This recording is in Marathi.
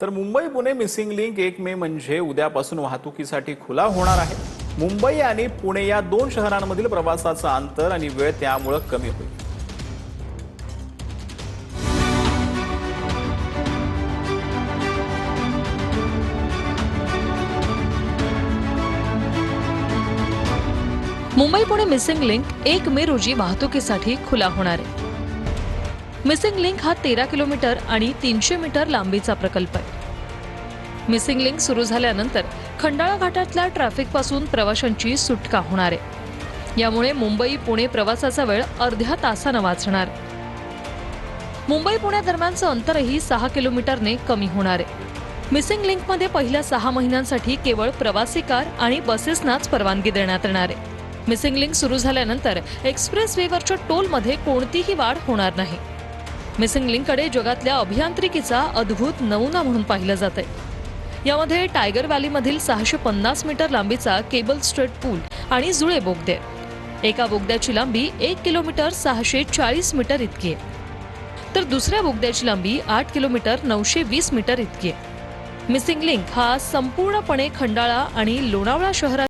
तर मुंबई पुणे मिसिंग लिंक 1 मे म्हणजे उद्यापासून वाहतुकीसाठी खुला होणार आहे। मुंबई आणि पुणे या दोन शहरांमधील प्रवासाचं अंतर आणि वेळ त्यामुळे कमी होईल। मुंबई पुणे मिसिंग लिंक 1 मे रोजी वाहतुकीसाठी खुला होणार आहे। मिसिंग लिंक हा 13 किलोमीटर आणि 300 मीटर लांबीचा प्रकल्प आहे। मिसिंग लिंक सुरू झाल्यानंतर खंडाळा घाटातल्या ट्रॅफिक पासून प्रवाशांची सुटका होणार आहे। यामुळे मुंबई पुणे प्रवासाचा वेळ अर्ध्या तासाने वाचणार आहे। मुंबई पुणे दरम्यानचं अंतरही 6 किलोमीटरने कमी होणार आहे। मिसिंग लिंकमध्ये पहिल्या 6 महिन्यांसाठी केवळ प्रवासी कार आणि बसेसनाच परवानगी देण्यात येणार आहे। मिसिंग लिंक सुरू झाल्यानंतर एक्सप्रेस वेवरच्या टोलमध्ये कोणतीही वाढ होणार नाही। मिसिंग लिंककडे जगातल्या अभियांत्रिकीचा अद्भुत नमुना म्हणून पाहिलं जातंय। यामध्ये टायगर व्हॅलीमधील 650 मीटर लांबीचा केबल स्ट्रेट पूल आणि जुळे बोगदे। एका बोगद्याची लांबी 1 किलोमीटर 640 मीटर इतकी आहे, तर दुसऱ्या बोगद्याची लांबी 8 किलोमीटर 920 मीटर इतकी आहे। मिसिंग लिंक हा संपूर्णपणे खंडाळा आणि लोणावळा शहरात